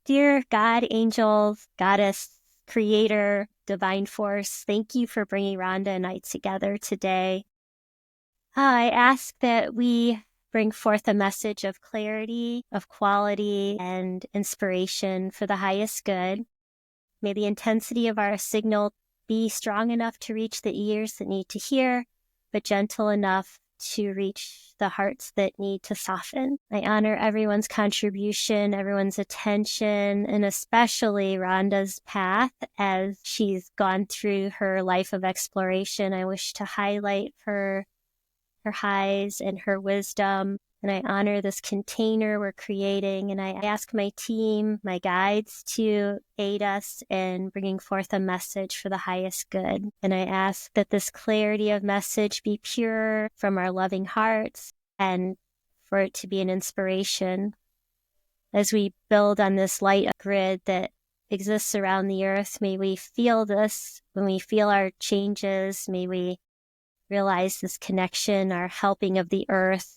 Dear God, angels, goddess, creator, divine force, thank you for bringing Rhonda and I together today. I ask that we bring forth a message of clarity, of quality, and inspiration for the highest good. May the intensity of our signal be strong enough to reach the ears that need to hear, but gentle enough to reach the hearts that need to soften. I honor everyone's contribution, everyone's attention, and especially Rhonda's path as she's gone through her life of exploration. I wish to highlight her highs and her wisdom. And I honor this container we're creating. And I ask my team, my guides, to aid us in bringing forth a message for the highest good. And I ask that this clarity of message be pure from our loving hearts and for it to be an inspiration as we build on this light grid that exists around the earth. May we feel this when we feel our changes. May we realize this connection, our helping of the earth,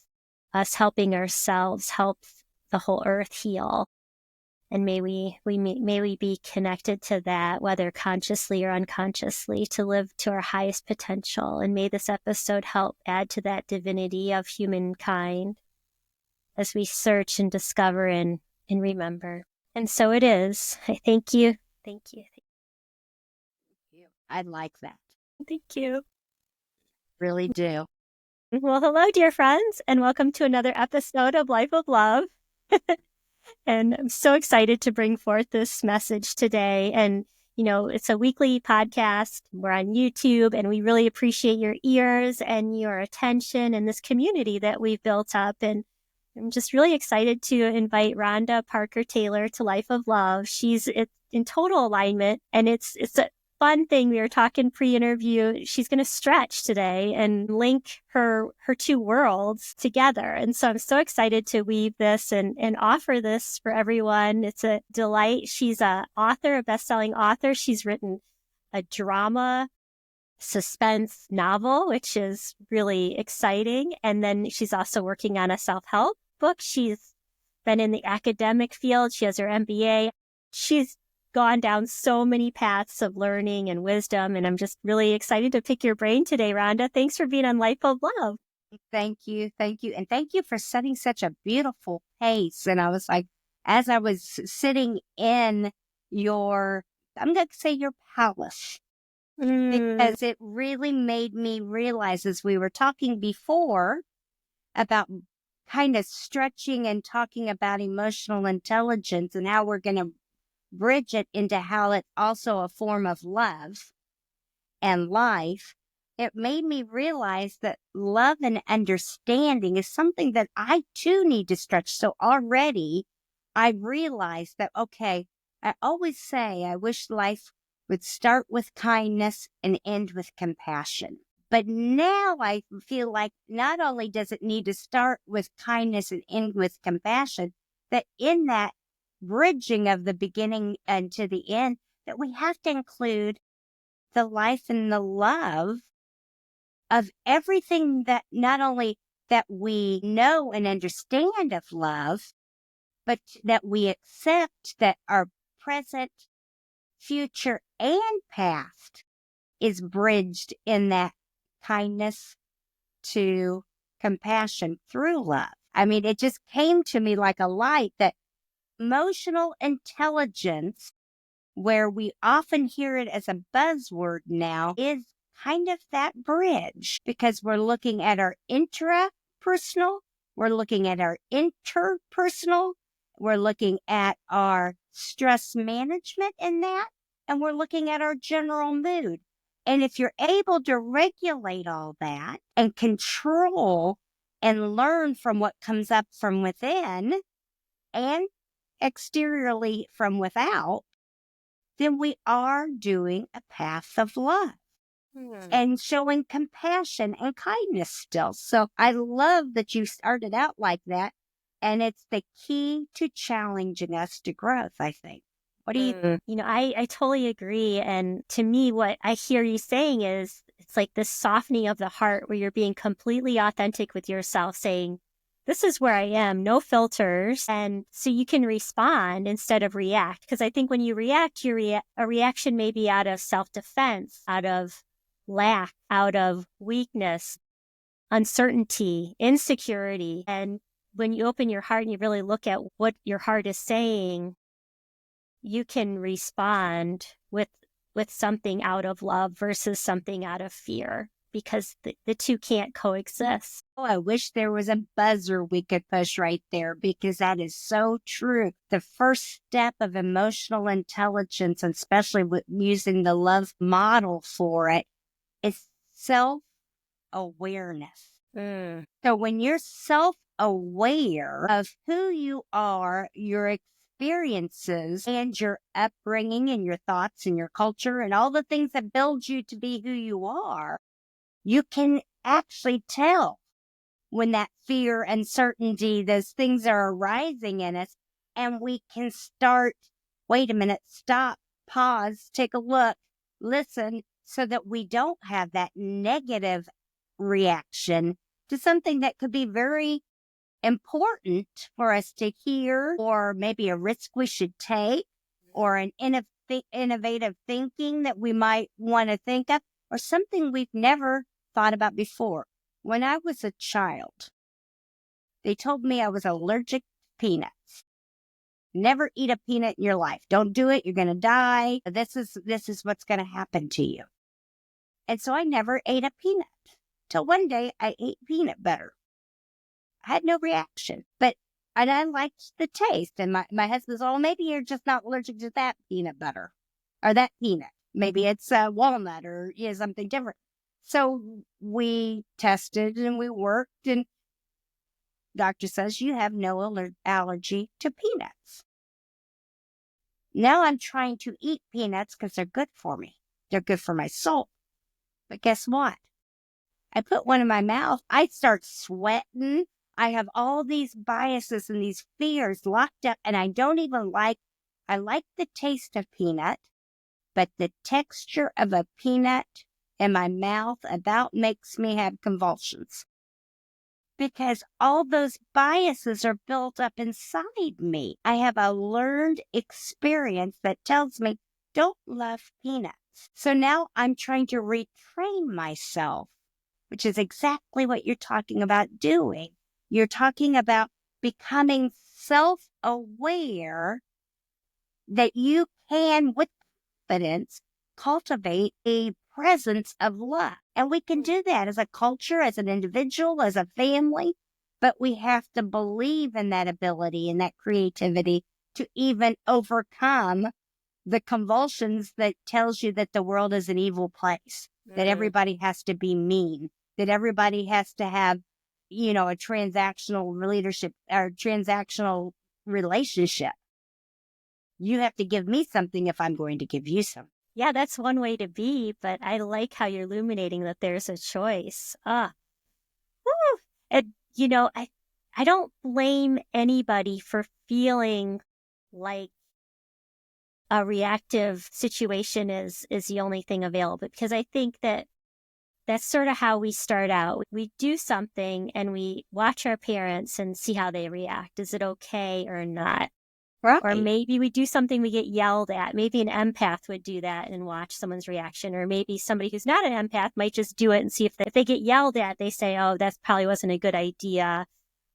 us helping ourselves, helps the whole earth heal. And may we be connected to that, whether consciously or unconsciously, to live to our highest potential. And may this episode help add to that divinity of humankind as we search and discover and remember. And so it is. I thank you. Thank you. I like that. Thank you. Really do. Well, hello, dear friends, and welcome to another episode of Life of Love. And I'm so excited to bring forth this message today. And, you know, it's a weekly podcast. We're on YouTube, and we really appreciate your ears and your attention and this community that we've built up. And I'm just really excited to invite Rhonda Parker-Taylor to Life of Love. She's in total alignment, and it's a fun thing. We were talking pre-interview. She's going to stretch today and link her two worlds together. And so I'm so excited to weave this and offer this for everyone. It's a delight. She's a best-selling author. She's written a drama suspense novel, which is really exciting. And then she's also working on a self-help book. She's been in the academic field. She has her MBA. She's gone down so many paths of learning and wisdom. And I'm just really excited to pick your brain today, Rhonda. Thanks for being on Life of Love. Thank you. Thank you. And thank you for setting such a beautiful pace. And I was like, as I was sitting in I'm going to say your palace, because it really made me realize, as we were talking before about kind of stretching and talking about emotional intelligence and how we're going to bridge it into how it's also a form of love and life, it made me realize that love and understanding is something that I too need to stretch. So already I realized that, okay, I always say I wish life would start with kindness and end with compassion. But now I feel like not only does it need to start with kindness and end with compassion, that in that bridging of the beginning and to the end, that we have to include the life and the love of everything that not only that we know and understand of love, but that we accept that our present, future, and past is bridged in that kindness to compassion through love. I mean, it just came to me like a light that emotional intelligence, where we often hear it as a buzzword now, is kind of that bridge, because we're looking at our intrapersonal, we're looking at our interpersonal, we're looking at our stress management in that, and we're looking at our general mood. And if you're able to regulate all that and control and learn from what comes up from within and exteriorly from without, then we are doing a path of love and showing compassion and kindness still. So I love that you started out like that. And it's the key to challenging us to growth, I think. What do you think? You know, I totally agree. And to me, what I hear you saying is it's like this softening of the heart where you're being completely authentic with yourself, saying, this is where I am, no filters. And so you can respond instead of react. Because I think when you react, a reaction may be out of self-defense, out of lack, out of weakness, uncertainty, insecurity. And when you open your heart and you really look at what your heart is saying, you can respond with something out of love versus something out of fear, because the two can't coexist. Oh, I wish there was a buzzer we could push right there, because that is so true. The first step of emotional intelligence, and especially with using the love model for it, is self-awareness. So when you're self-aware of who you are, your experiences and your upbringing and your thoughts and your culture and all the things that build you to be who you are, you can actually tell when that fear, uncertainty, those things are arising in us, and we can start, wait a minute, stop, pause, take a look, listen, so that we don't have that negative reaction to something that could be very important for us to hear, or maybe a risk we should take, or an innovative thinking that we might want to think of, or something we've never thought about before. When I was a child, they told me I was allergic to peanuts. Never eat a peanut in your life. Don't do it. You're going to die. This is what's going to happen to you. And so I never ate a peanut till one day I ate peanut butter. I had no reaction, and I liked the taste. And my husband's, oh, maybe you're just not allergic to that peanut butter or that peanut. Maybe it's walnut or something different. So we tested and we worked, and doctor says you have no allergy to peanuts. Now I'm trying to eat peanuts because they're good for me. They're good for my soul. But guess what? I put one in my mouth. I start sweating. I have all these biases and these fears locked up, and I like the taste of peanut, but the texture of a peanut in my mouth about makes me have convulsions, because all those biases are built up inside me. I have a learned experience that tells me don't love peanuts. So now I'm trying to retrain myself, which is exactly what you're talking about doing. You're talking about becoming self-aware that you can, with confidence, cultivate a presence of love. And we can do that as a culture, as an individual, as a family, but we have to believe in that ability and that creativity to even overcome the convulsions that tells you that the world is an evil place, that everybody has to be mean, that everybody has to have, a transactional leadership or transactional relationship. You have to give me something if I'm going to give you something. Yeah, that's one way to be, but I like how you're illuminating that there's a choice. Woo! And, I don't blame anybody for feeling like a reactive situation is the only thing available, because I think that that's sort of how we start out. We do something and we watch our parents and see how they react. Is it okay or not? Right. Or maybe we do something, we get yelled at. Maybe an empath would do that and watch someone's reaction. Or maybe somebody who's not an empath might just do it and see if they get yelled at, they say, oh, that probably wasn't a good idea.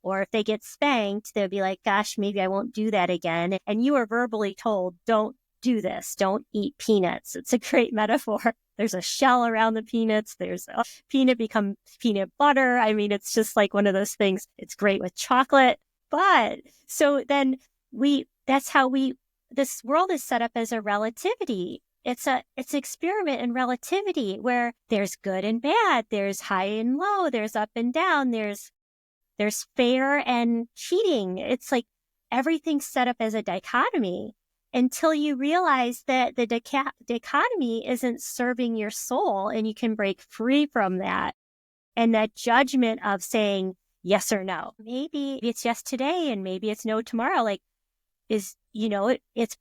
Or if they get spanked, they'll be like, gosh, maybe I won't do that again. And you are verbally told, don't do this. Don't eat peanuts. It's a great metaphor. There's a shell around the peanuts. There's a peanut become peanut butter. I mean, it's just like one of those things. It's great with chocolate. But so then this world is set up as a relativity. It's an experiment in relativity where there's good and bad. There's high and low. There's up and down. There's fair and cheating. It's like everything's set up as a dichotomy until you realize that the dichotomy isn't serving your soul, and you can break free from that. And that judgment of saying yes or no. Maybe it's yes today and maybe it's no tomorrow. Like, it's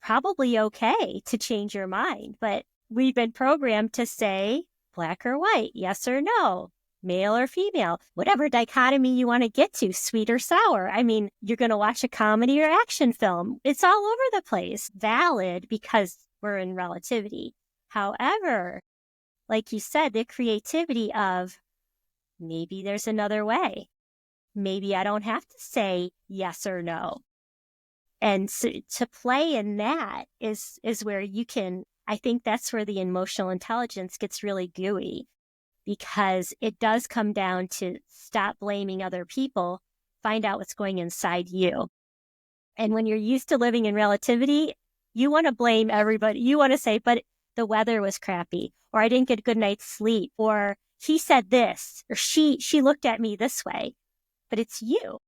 probably okay to change your mind, but we've been programmed to say black or white, yes or no. male or female, whatever dichotomy you want to get to, sweet or sour. I mean, you're going to watch a comedy or action film. It's all over the place. Valid because we're in relativity. However, like you said, the creativity of maybe there's another way. Maybe I don't have to say yes or no. And so to play in that is where you can, I think that's where the emotional intelligence gets really gooey, because it does come down to stop blaming other people, find out what's going inside you. And when you're used to living in relativity, you want to blame everybody. You want to say, but the weather was crappy, or I didn't get a good night's sleep, or he said this, or she looked at me this way. But it's you.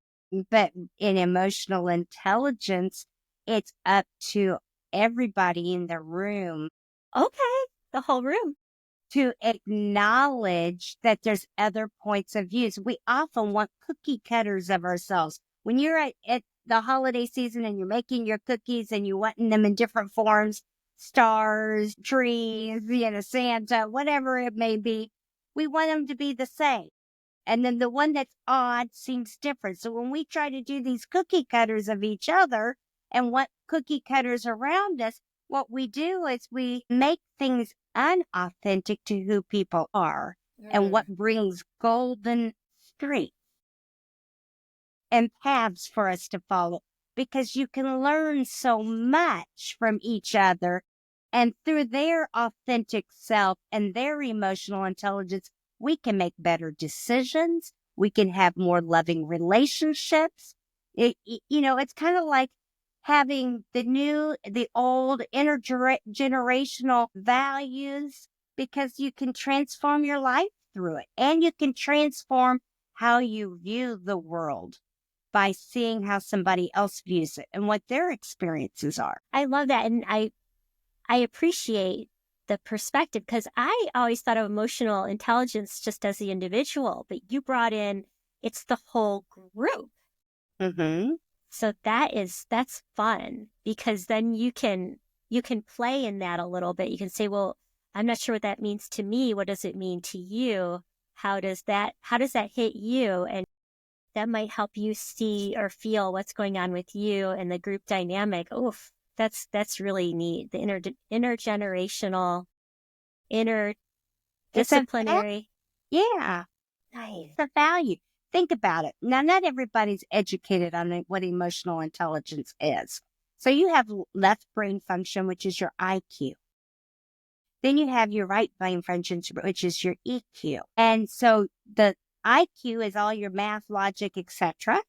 But in emotional intelligence, it's up to everybody in the room Okay, the whole room. to acknowledge that there's other points of views. We often want cookie cutters of ourselves. When you're at the holiday season and you're making your cookies and you want them in different forms, stars, trees, Santa, whatever it may be, we want them to be the same. And then the one that's odd seems different. So when we try to do these cookie cutters of each other and what cookie cutters around us, what we do is we make things unauthentic to who people are and what brings golden streaks and paths for us to follow, because you can learn so much from each other, and through their authentic self and their emotional intelligence, we can make better decisions. We can have more loving relationships. It's kind of like having the old intergenerational values, because you can transform your life through it, and you can transform how you view the world by seeing how somebody else views it and what their experiences are. I love that. And I appreciate the perspective, because I always thought of emotional intelligence just as the individual, but you brought in, it's the whole group. Mm-hmm. So that's fun, because then you can play in that a little bit. You can say, well, I'm not sure what that means to me. What does it mean to you? How does that hit you? And that might help you see or feel what's going on with you and the group dynamic. Oof, that's really neat. The intergenerational, interdisciplinary. Yeah. Nice. It's a value. Think about it. Now, not everybody's educated on what emotional intelligence is. So you have left brain function, which is your IQ. Then you have your right brain function, which is your EQ. And so the IQ is all your math, logic, etc.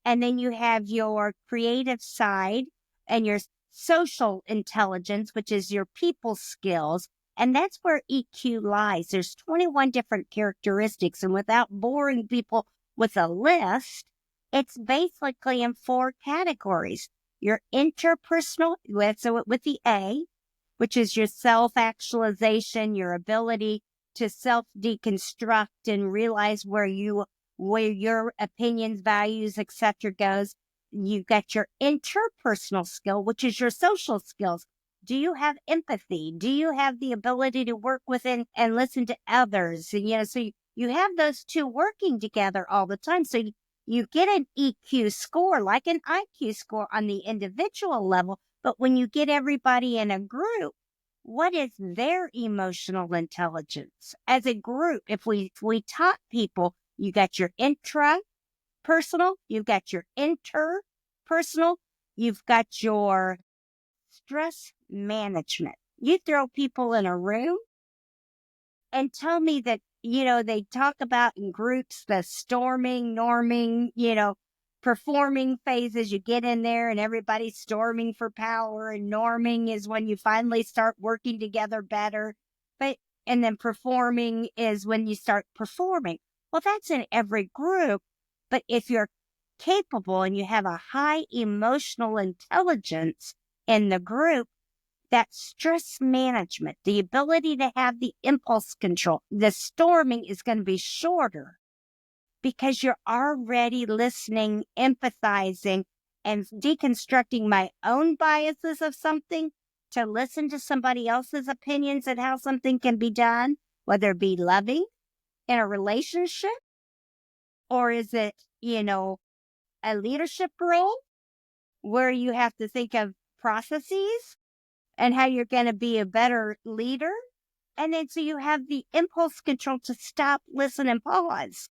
And then you have your creative side and your social intelligence, which is your people skills. And that's where EQ lies. There's 21 different characteristics. And without boring people with a list, it's basically in 4 categories. Your interpersonal, with the A, which is your self-actualization, your ability to self-deconstruct and realize where your opinions, values, etc. goes. You've got your interpersonal skill, which is your social skills. Do you have empathy? Do you have the ability to work with and listen to others? And, so you have those two working together all the time. So you get an EQ score, like an IQ score on the individual level. But when you get everybody in a group, what is their emotional intelligence? As a group, if we taught people, you got your intrapersonal, you've got your interpersonal, you've got your stress management. You throw people in a room and tell me that, they talk about in groups the storming, norming, performing phases. You get in there and everybody's storming for power, and norming is when you finally start working together better. And then performing is when you start performing. Well, that's in every group. But if you're capable and you have a high emotional intelligence in the group, that stress management, the ability to have the impulse control, the storming is going to be shorter, because you're already listening, empathizing, and deconstructing my own biases of something to listen to somebody else's opinions and how something can be done, whether it be loving, in a relationship? Or is it, a leadership role where you have to think of processes and how you're going to be a better leader? And then so you have the impulse control to stop, listen, and pause,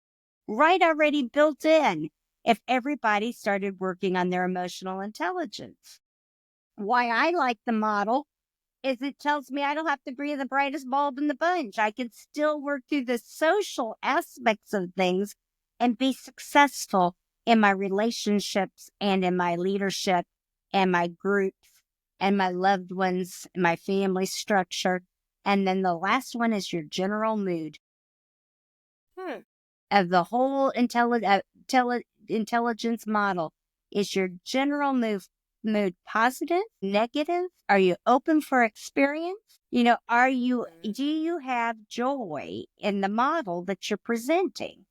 right? Already built in if everybody started working on their emotional intelligence. Why I like the model is it tells me I don't have to be the brightest bulb in the bunch. I can still work through the social aspects of things and be successful in my relationships and in my leadership and my groups and my loved ones, my family structure. And then the last one is your general mood of the whole intelligence model. Is your general mood positive, negative? Are you open for experience? Do you have joy in the model that you're presenting?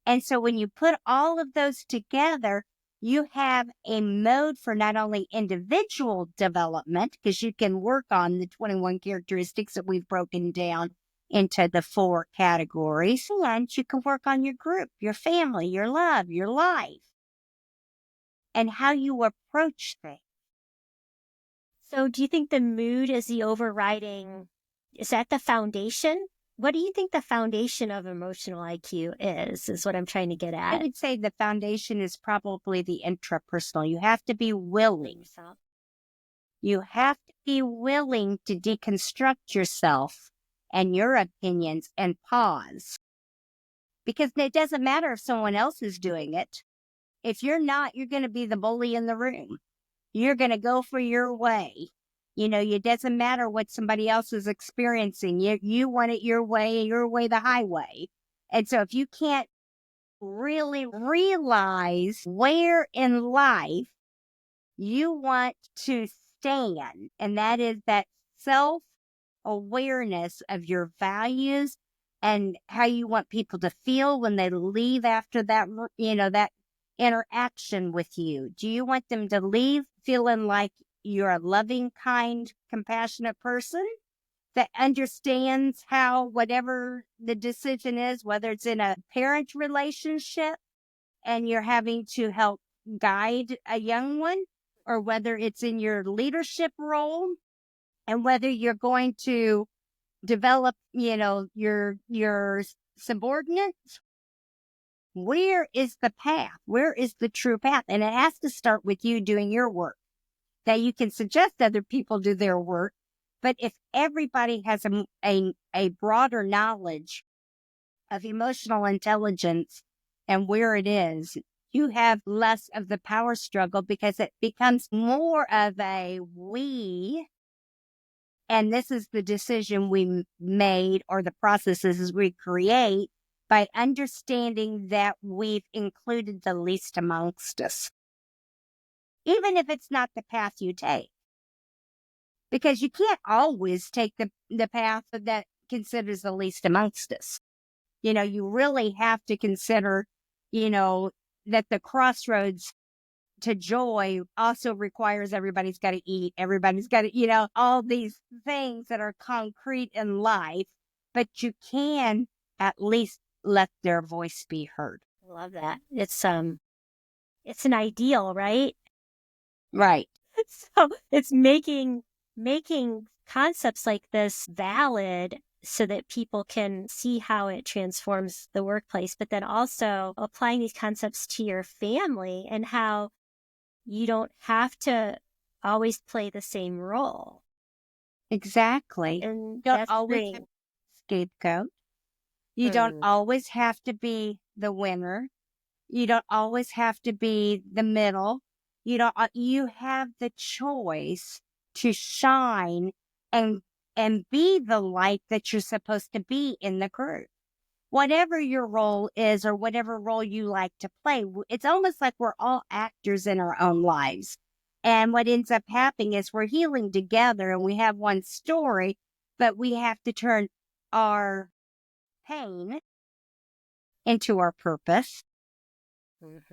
And so when you put all of those together, you have a mode for not only individual development, because you can work on the 21 characteristics that we've broken down into the 4 categories, and you can work on your group, your family, your love, your life, and how you approach things. So do you think the mood is the overriding, is that the foundation? What do you think the foundation of emotional IQ is what I'm trying to get I at? would say the foundation is probably the intrapersonal. You have to be willing. You have to be willing to deconstruct yourself and your opinions and pause. Because it doesn't matter if someone else is doing it. If you're not, you're going to be the bully in the room. You're going to go for your way. It doesn't matter what somebody else is experiencing. You want it your way the highway. And so if you can't really realize where in life you want to stand, and that is that self-awareness of your values and how you want people to feel when they leave after that, that interaction with you. Do you want them to leave feeling like you're a loving, kind, compassionate person that understands how whatever the decision is, whether it's in a parent relationship and you're having to help guide a young one, or whether it's in your leadership role and whether you're going to develop, your subordinates? Where is the path? Where is the true path? And it has to start with you doing your work. That you can suggest other people do their work, but if everybody has a broader knowledge of emotional intelligence and where it is, you have less of the power struggle because it becomes more of a we. And this is the decision we made, or the processes we create by understanding that we've included the least amongst us, even if it's not the path you take. Because you can't always take the path that considers the least amongst us. You really have to consider, that the crossroads to joy also requires everybody's got to eat. Everybody's got to, all these things that are concrete in life, but you can at least let their voice be heard. I love that. It's an ideal, right? Right. So it's making concepts like this valid so that people can see how it transforms the workplace, but then also applying these concepts to your family and how you don't have to always play the same role. Exactly. And You don't that's always great. have a scapegoat. You don't always have to be the winner. You don't always have to be the middle. You have the choice to shine and be the light that you're supposed to be in the group. Whatever your role is or whatever role you like to play, it's almost like we're all actors in our own lives. And what ends up happening is we're healing together and we have one story, but we have to turn our pain into our purpose.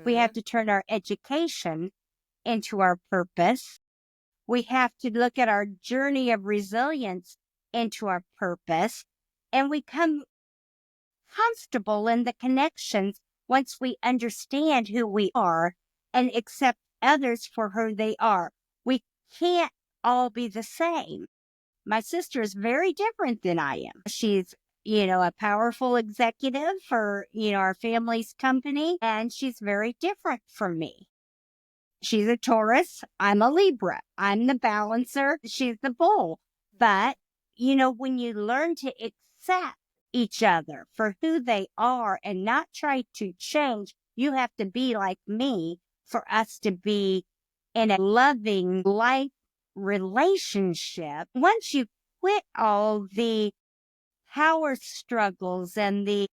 We have to turn our education into our purpose. We have to look at our journey of resilience into our purpose. And we come comfortable in the connections once we understand who we are and accept others for who they are. We can't all be the same. My sister is very different than I am. She's, a powerful executive for, our family's company, and she's very different from me. She's a Taurus. I'm a Libra. I'm the balancer. She's the bull. But, when you learn to accept each other for who they are and not try to change, you have to be like me for us to be in a loving life relationship. Once you quit all the power struggles and the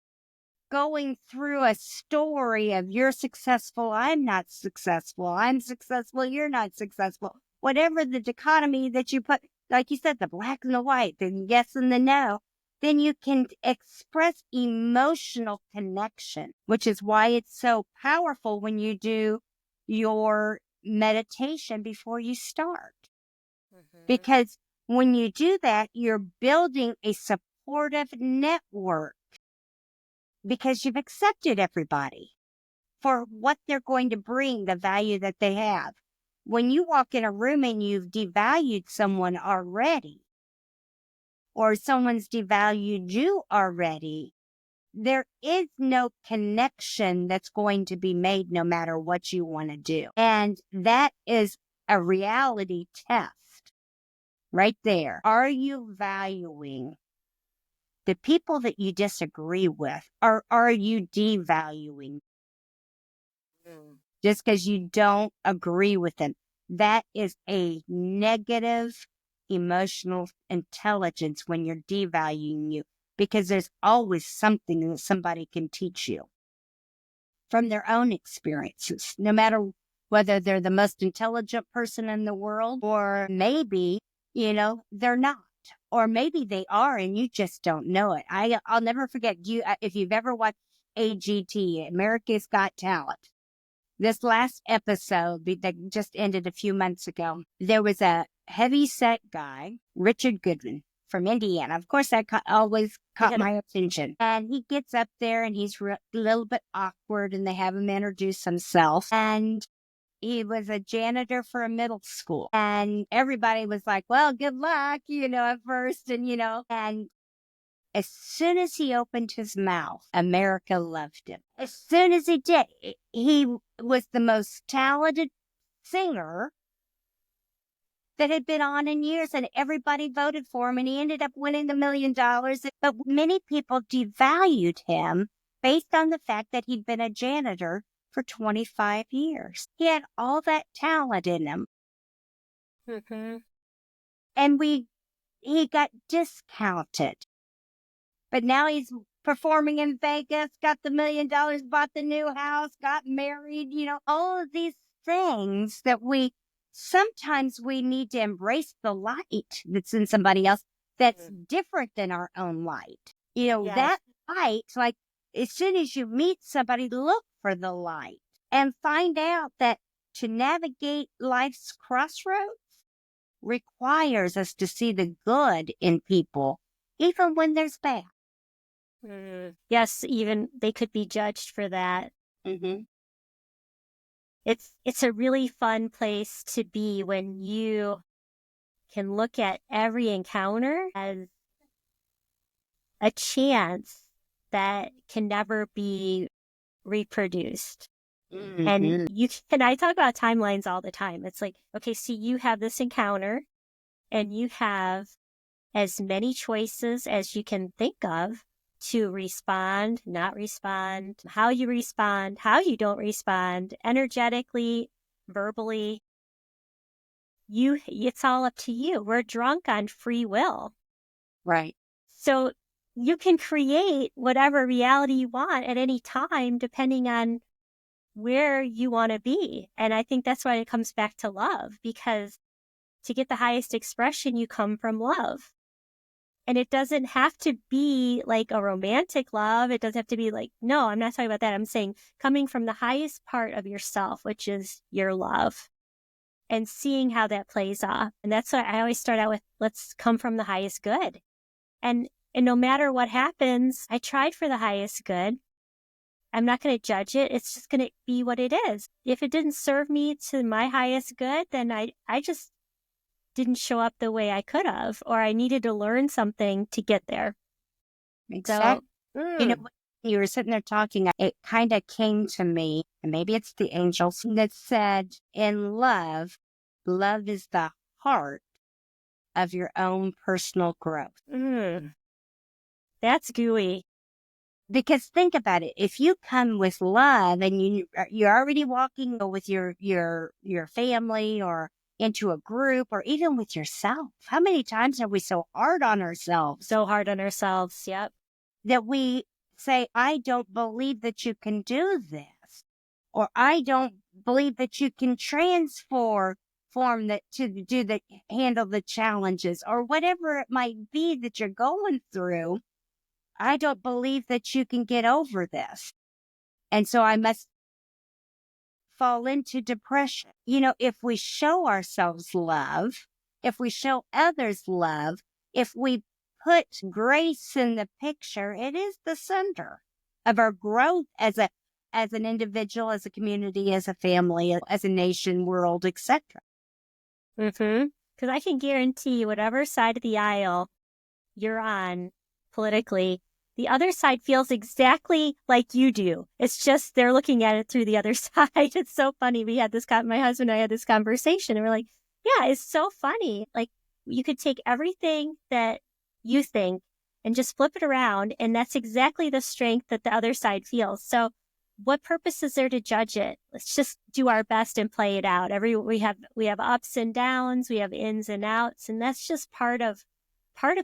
going through a story of you're successful, I'm not successful, I'm successful, you're not successful. Whatever the dichotomy that you put, like you said, the black and the white, the yes and the no, then you can express emotional connection, which is why it's so powerful when you do your meditation before you start. Because when you do that, you're building a supportive network because you've accepted everybody for what they're going to bring, the value that they have. When you walk in a room and you've devalued someone already, or someone's devalued you already, there is no connection that's going to be made no matter what you want to do. And that is a reality test right there. Are you valuing the people that you disagree with, or are you devaluing just because you don't agree with them? That is a negative emotional intelligence when you're devaluing you, because there's always something that somebody can teach you from their own experiences, no matter whether they're the most intelligent person in the world, or maybe, they're not. Or maybe they are and you just don't know it. I'll never forget if you've ever watched AGT, America's Got Talent. This last episode that just ended a few months ago, there was a heavy set guy, Richard Goodman from Indiana. Of course, that always caught my attention. And he gets up there and he's a little bit awkward, and they have him introduce himself. And he was a janitor for a middle school. And everybody was like, well, good luck, at first. And as soon as he opened his mouth, America loved him. As soon as he did, he was the most talented singer that had been on in years, and everybody voted for him, and he ended up winning the $1 million. But many people devalued him based on the fact that he'd been a janitor for 25 years. He had all that talent in him. And he got discounted. But now he's performing in Vegas, got the $1 million, bought the new house, got married, all of these things that sometimes we need to embrace the light that's in somebody else that's different than our own light. That light, like as soon as you meet somebody, look for the light and find out that to navigate life's crossroads requires us to see the good in people, even when there's bad. Yes, even they could be judged for that. It's a really fun place to be when you can look at every encounter as a chance that can never be reproduced. And I talk about timelines all the time. It's like, okay, so you have this encounter and you have as many choices as you can think of to respond, not respond, how you respond, how you don't respond, energetically, verbally. It's all up to you. We're drunk on free will. Right. So you can create whatever reality you want at any time, depending on where you want to be. And I think that's why it comes back to love, because to get the highest expression, you come from love. And it doesn't have to be like a romantic love. It doesn't have to be like, no, I'm not talking about that. I'm saying coming from the highest part of yourself, which is your love, and seeing how that plays off. And that's why I always start out with, let's come from the highest good. And And no matter what happens, I tried for the highest good. I'm not going to judge it. It's just going to be what it is. If it didn't serve me to my highest good, then I just didn't show up the way I could have, or I needed to learn something to get there. So, Exactly. You know, when you were sitting there talking, it kind of came to me, and maybe it's the angels that said, in love, love is the heart of your own personal growth. that's gooey. Because think about it, if you come with love and you're already walking with your family or into a group or even with yourself, how many times are we so hard on ourselves? So hard on ourselves. Yep. That we say, I don't believe that you can do this, or I don't believe that you can form that to do the handle the challenges or whatever it might be that you're going through. I don't believe that you can get over this. And so I must fall into depression. You know, if we show ourselves love, if we show others love, if we put grace in the picture, it is the center of our growth as an individual, as a community, as a family, as a nation, world, etc. Because I can guarantee you, whatever side of the aisle you're on politically, the other side feels exactly like you do. It's just they're looking at it through the other side. It's so funny. We had this, my husband and I had this conversation, and we're like, yeah, it's so funny. Like, you could take everything that you think and just flip it around, and that's exactly the strength that the other side feels. So what purpose is there to judge it? Let's just do our best and play it out. We have ups and downs, we have ins and outs, and that's just part of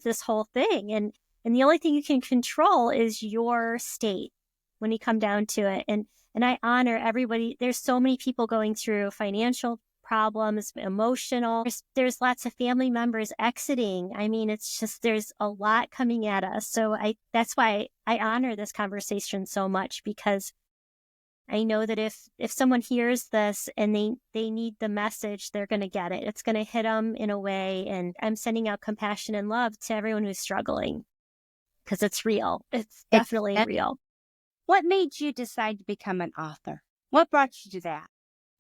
this whole thing. And the only thing you can control is your state when you come down to it. And I honor everybody. There's so many people going through financial problems, emotional. There's lots of family members exiting. I mean, it's just, there's a lot coming at us. So that's why I honor this conversation so much, because I know that if someone hears this and they need the message, they're going to get it. It's going to hit them in a way. And I'm sending out compassion and love to everyone who's struggling, because it's real. It's definitely real. What made you decide to become an author? What brought you to that?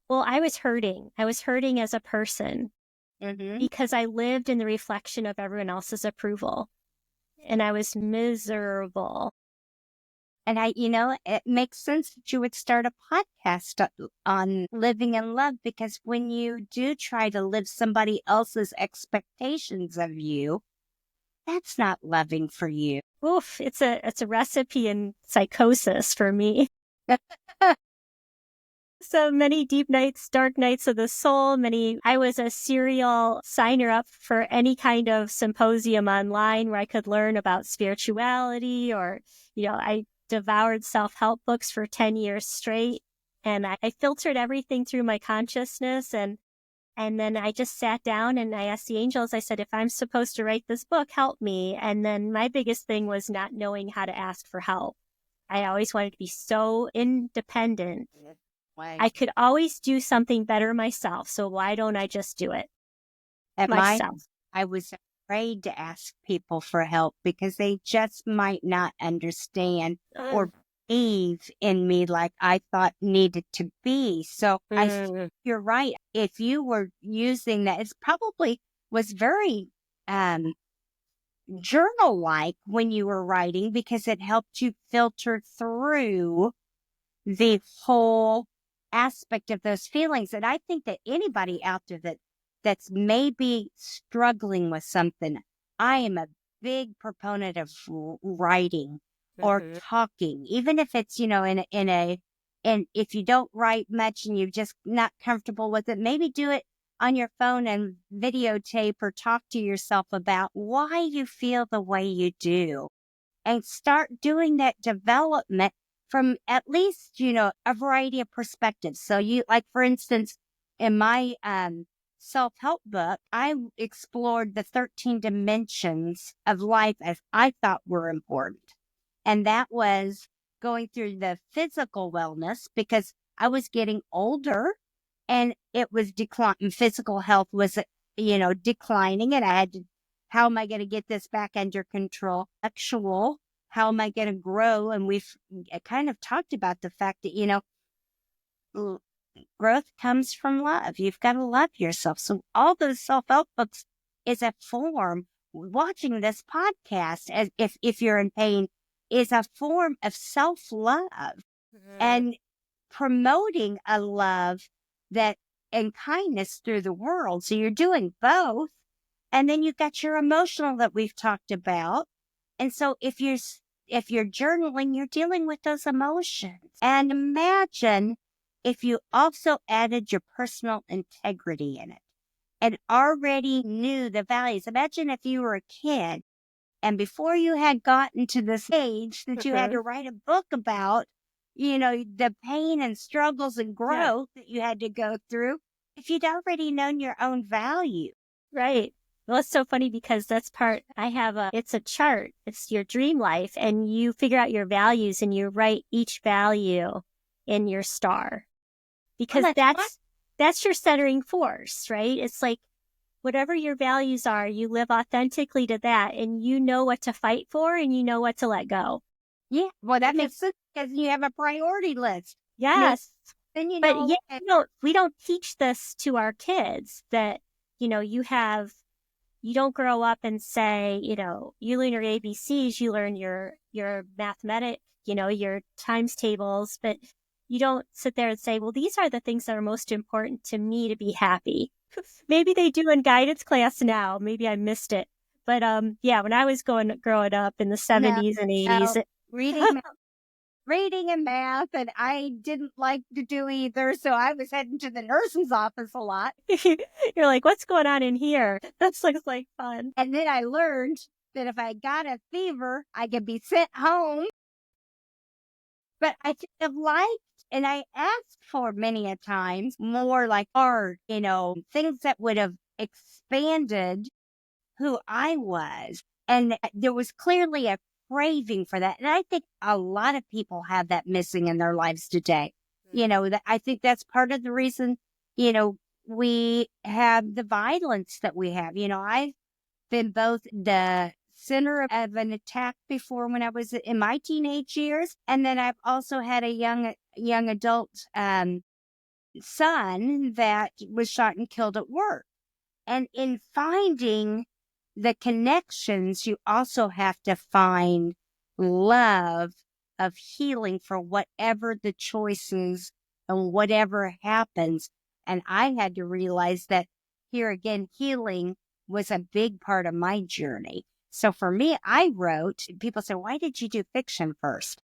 Well, I was hurting. I was hurting as a person because I lived in the reflection of everyone else's approval, and I was miserable. And it makes sense that you would start a podcast on living in love, because when you do try to live somebody else's expectations of you, that's not loving for you. Oof, it's a recipe in psychosis for me. So many deep nights, dark nights of the soul, I was a serial signer up for any kind of symposium online where I could learn about spirituality, or, I devoured self-help books for 10 years straight. And I filtered everything through my consciousness. And then I just sat down and I asked the angels, I said, if I'm supposed to write this book, help me. And then my biggest thing was not knowing how to ask for help. I always wanted to be so independent. I could always do something better myself. So why don't I just do it myself? I was afraid to ask people for help because they just might not understand or believe in me like I thought needed to be. So you're right. If you were using that, it probably was very journal-like when you were writing, because it helped you filter through the whole aspect of those feelings. And I think that anybody out there that's maybe struggling with something, I am a big proponent of writing or talking, even if it's, and if you don't write much and you're just not comfortable with it, maybe do it on your phone and videotape or talk to yourself about why you feel the way you do, and start doing that development from at least, a variety of perspectives. So like, for instance, in my self-help book, I explored the 13 dimensions of life as I thought were important. And that was going through the physical wellness, because I was getting older and it was declining. Physical health was, declining, and I had to how am I going to get this back under control? Actual, how am I going to grow? And we've kind of talked about the fact that, growth comes from love. You've got to love yourself. So all those self-help books is a form. Watching this podcast, as if you're in pain, is a form of self-love and promoting a love that and kindness through the world. So you're doing both. And then you've got your emotional that we've talked about. And so if you're journaling, you're dealing with those emotions. And imagine if you also added your personal integrity in it and already knew the values. Imagine if you were a kid and before you had gotten to this age that you had to write a book about, the pain and struggles and growth that you had to go through, if you'd already known your own value. Right. Well, it's so funny because it's a chart. It's your dream life, and you figure out your values and you write each value in your star because that's your centering force, right? It's like whatever your values are, you live authentically to that, and you know what to fight for and you know what to let go. Yeah. Well, that makes sense because you have a priority list. Yes. Then But we don't teach this to our kids that, you don't grow up and say, you learn your ABCs, you learn your mathematics, your times tables, but you don't sit there and say, well, these are the things that are most important to me to be happy. Maybe they do in guidance class now. Maybe I missed it. But when I was growing up in the 70s and 80s, reading and math, and I didn't like to do either, so I was heading to the nurse's office a lot. You're like, what's going on in here? That looks like fun. And then I learned that if I got a fever, I could be sent home. But I could have liked, and I asked for many a times, more like art, things that would have expanded who I was. And there was clearly a craving for that. And I think a lot of people have that missing in their lives today. I think that's part of the reason, we have the violence that we have. I've been both the center of an attack before when I was in my teenage years. And then I've also had a young adult son that was shot and killed at work. And in finding the connections, you also have to find love of healing for whatever the choices and whatever happens. And I had to realize that here again, healing was a big part of my journey. So for me, I wrote, people say, why did you do fiction first?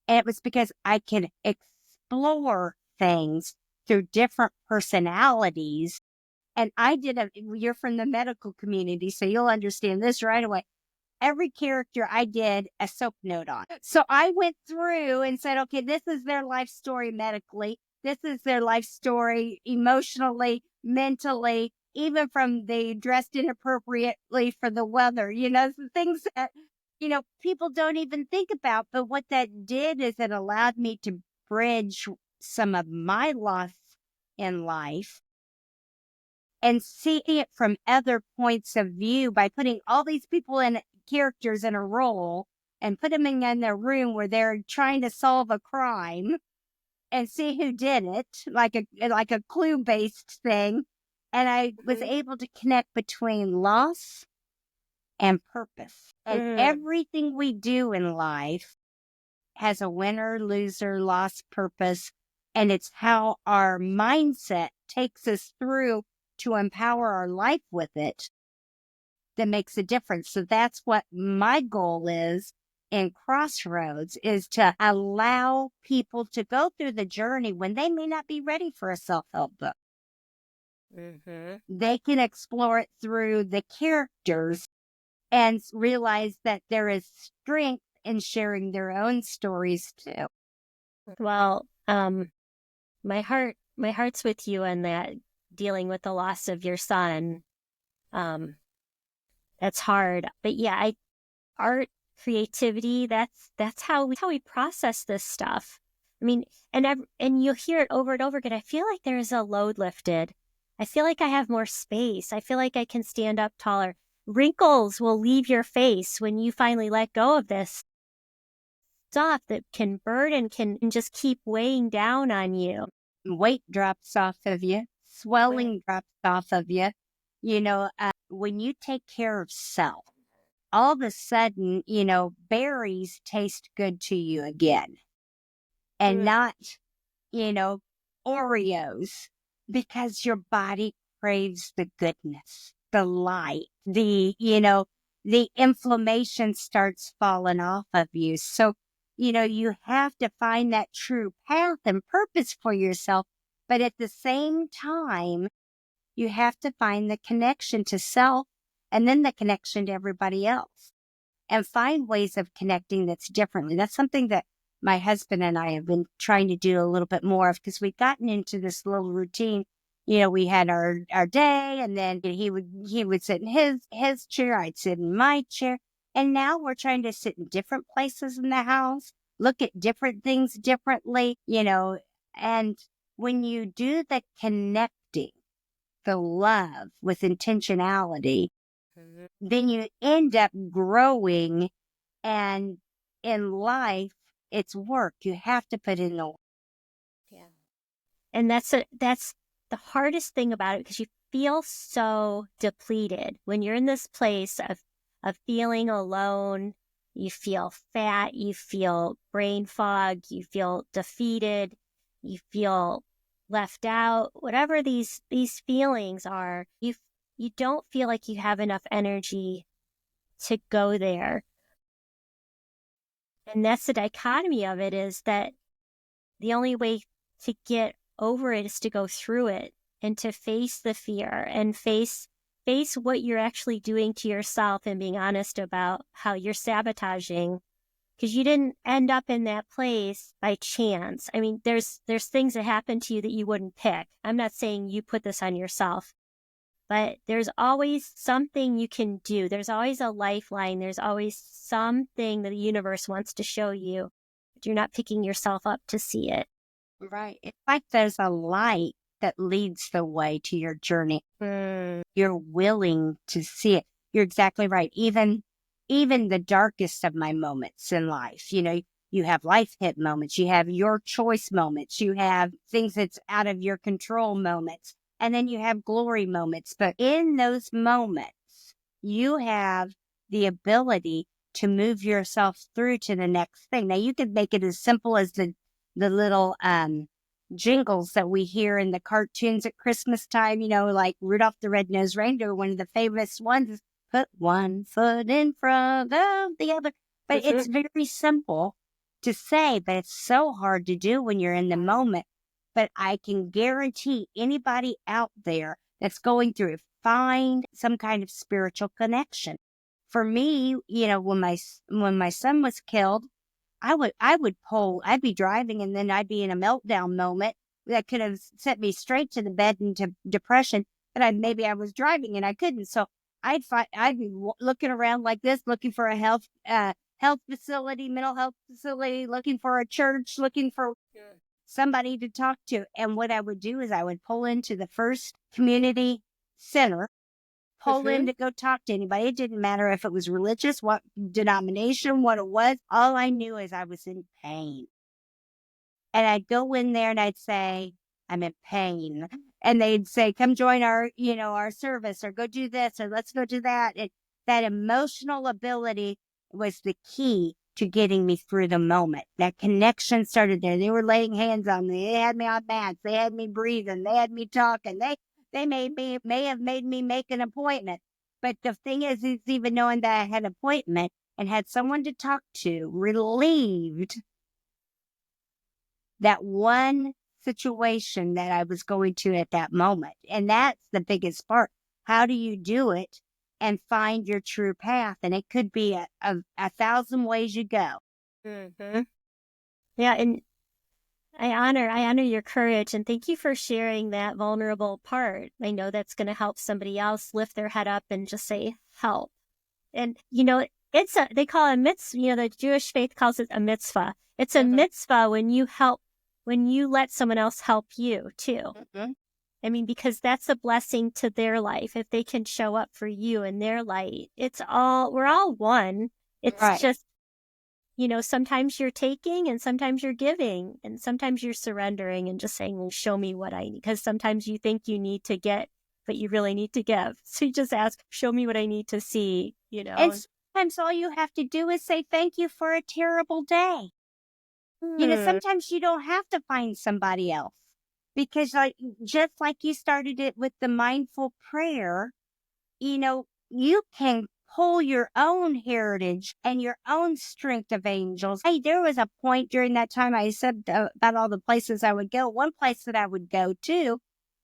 And it was because I could explore things through different personalities. And you're from the medical community, so you'll understand this right away. Every character I did a soap note on. So I went through and said, okay, this is their life story medically. This is their life story emotionally, mentally, even from they dressed inappropriately for the weather, some things that, people don't even think about. But what that did is it allowed me to bridge some of my loss in life and see it from other points of view by putting all these characters in a role and put them in their room where they're trying to solve a crime and see who did it, like a clue-based thing. And I was able to connect between loss and purpose. And everything we do in life has a winner, loser, loss, purpose. And it's how our mindset takes us through to empower our life with it that makes a difference. So that's what my goal is in Crossroads, is to allow people to go through the journey when they may not be ready for a self-help book. They can explore it through the characters and realize that there is strength in sharing their own stories too. Well, my heart's with you in that, dealing with the loss of your son. That's hard. But yeah, art, creativity, that's how we process this stuff. I mean, and you'll hear it over and over again. I feel like there is a load lifted. I feel like I have more space. I feel like I can stand up taller. wrinkles will leave your face when you finally let go of this stuff that can burden, can just keep weighing down on you. Weight drops off of you, swelling drops off of you. When you take care of self, all of a sudden, berries taste good to you again and not, you know, Oreos, because your body craves the goodness, the light, the inflammation starts falling off of you. So, you have to find that true path and purpose for yourself. But at the same time, you have to find the connection to self and then the connection to everybody else and find ways of connecting that's differently. That's something that my husband and I have been trying to do a little bit more of, because we've gotten into this little routine. We had our day, and then he would sit in his chair, I'd sit in my chair. And now we're trying to sit in different places in the house, look at different things differently, and when you do the connecting, the love with intentionality, then you end up growing. And in life, it's work. You have to put in the work. Yeah. And that's the hardest thing about it, because you feel so depleted when you're in this place of feeling alone. You feel fat, you feel brain fog, you feel defeated, you feel left out. Whatever these feelings are, you don't feel like you have enough energy to go there. And that's the dichotomy of it, is that the only way to get over it is to go through it and to face the fear and face what you're actually doing to yourself, and being honest about how you're sabotaging, because you didn't end up in that place by chance. I mean, there's things that happen to you that you wouldn't pick. I'm not saying you put this on yourself, but there's always something you can do. There's always a lifeline. There's always something that the universe wants to show you, but you're not picking yourself up to see it. Right. It's like there's a light that leads the way to your journey. You're willing to see it. You're exactly right. Even the darkest of my moments in life, you have life hit moments, you have your choice moments, you have things that's out of your control moments, and then you have glory moments. But in those moments, you have the ability to move yourself through to the next thing. Now, you could make it as simple as the little jingles that we hear in the cartoons at Christmas time, like Rudolph the Red-Nosed Reindeer. One of the famous ones is put one foot in front of the other. But it's very simple to say, but it's so hard to do when you're in the moment. But I can guarantee anybody out there that's going through it, find some kind of spiritual connection. For me, when my son was killed, I'd be driving, and then I'd be in a meltdown moment that could have sent me straight to the bed into depression. But maybe I was driving and I couldn't. So I'd be looking around like this, looking for a health facility, mental health facility, looking for a church, looking for somebody to talk to. And what I would do is I would pull into the first community center, pull in to go talk to anybody. It didn't matter if it was religious, what denomination, what it was. All I knew is I was in pain. And I'd go in there and I'd say, I'm in pain. And they'd say, come join our service, or go do this, or let's go do that. And that emotional ability was the key to getting me through the moment. That connection started there. They were laying hands on me. They had me on mats. They had me breathing. They had me talking. They may have made me make an appointment. But the thing is even knowing that I had an appointment and had someone to talk to relieved that one situation that I was going to at that moment. And that's the biggest part. How do you do it and find your true path? And it could be a 1,000 ways you go. Yeah. And I honor your courage, and thank you for sharing that vulnerable part. I know that's going to help somebody else lift their head up and just say, help. And, they call it a mitzvah, the Jewish faith calls it a mitzvah. It's a mitzvah when you let someone else help you too. I mean, because that's a blessing to their life. If they can show up for you in their light, we're all one. It's Right. just, sometimes you're taking and sometimes you're giving and sometimes you're surrendering and just saying, well, show me what I need. Because sometimes you think you need to get, but you really need to give. So you just ask, show me what I need to see, And sometimes all you have to do is say thank you for a terrible day. Hmm. Sometimes you don't have to find somebody else because, like, just like you started it with the mindful prayer, you can pull your own heritage and your own strength of angels. Hey, there was a point during that time I said about all the places I would go. One place that I would go to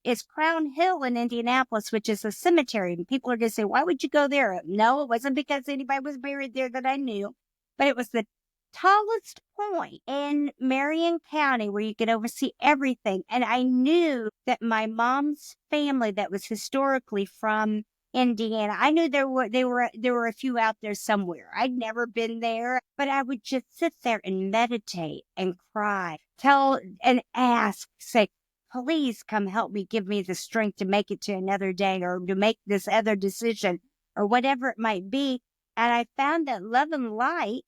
is Crown Hill in Indianapolis, which is a cemetery. And people are going to say, why would you go there? No, it wasn't because anybody was buried there that I knew, but it was the tallest point in Marion County where you could oversee everything. And I knew that my mom's family that was historically from Indiana. I knew there were a few out there somewhere. I'd never been there, but I would just sit there and meditate and cry, tell and ask, say, please come help me, give me the strength to make it to another day or to make this other decision or whatever it might be. And I found that love and light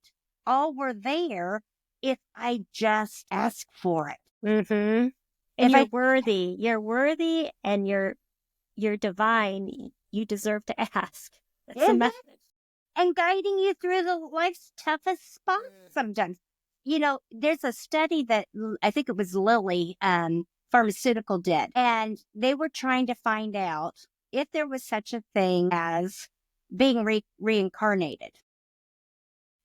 all were there if I just asked for it. Mm-hmm. And If you're I worthy. You're worthy and you're divine. You deserve to ask. That's the Mhm. message. And guiding you through the life's toughest spots sometimes. There's a study that I think it was Lilly Pharmaceutical did, and they were trying to find out if there was such a thing as being reincarnated.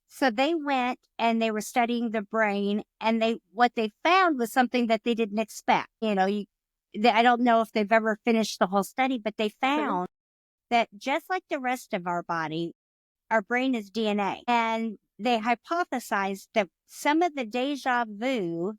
So they went and they were studying the brain, and what they found was something that they didn't expect. I don't know if they've ever finished the whole study, but they Mhm. found that just like the rest of our body, our brain is DNA. And they hypothesized that some of the deja vu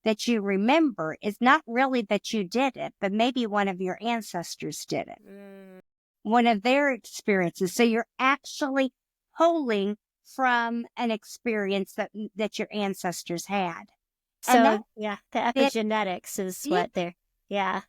that you remember is not really that you did it, but maybe one of your ancestors did it, Mm. one of their experiences. So you're actually pulling from an experience that your ancestors had. And So yeah, the that, epigenetics is yeah, what they're, yeah.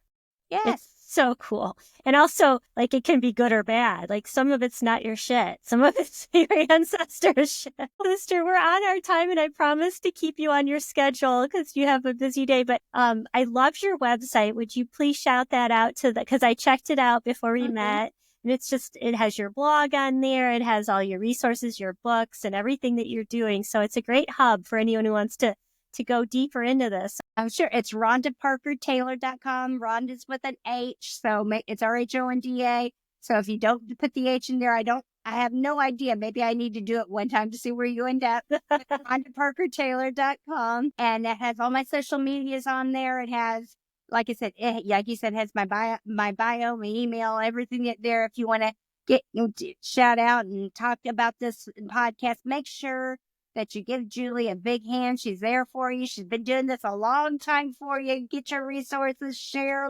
It's yes. so cool. And also, like, it can be good or bad. Like, some of it's not your shit. Some of it's your ancestors' shit. Sister, we're on our time, and I promise to keep you on your schedule because you have a busy day. But I loved your website. Would you please shout that out because I checked it out before we Mhm. met. And it has your blog on there. It has all your resources, your books, and everything that you're doing. So it's a great hub for anyone who wants to go deeper into this. I'm sure it's RhondaParker-Taylor.com. Rhonda's with an H, so it's RHONDA. So if you don't put the H in there, I have no idea. Maybe I need to do it one time to see where you end up. RhondaParker-Taylor.com. And it has all my social medias on there. It has, like I said, like you said, it has my bio, my email, everything there. If you want to shout out and talk about this podcast, make sure that you give Julie a big hand. She's there for you. She's been doing this a long time for you. Get your resources, share,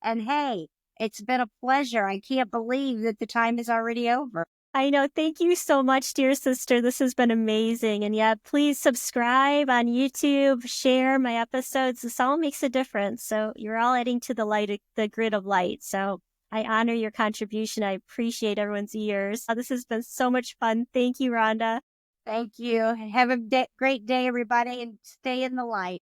and hey, it's been a pleasure. I can't believe that the time is already over. I know. Thank you so much, dear sister. This has been amazing. And yeah, please subscribe on YouTube, share my episodes. This all makes a difference. So you're all adding to the grid of light. So I honor your contribution. I appreciate everyone's ears. This has been so much fun. Thank you, Rhonda. Thank you. Have a great day, everybody, and stay in the light.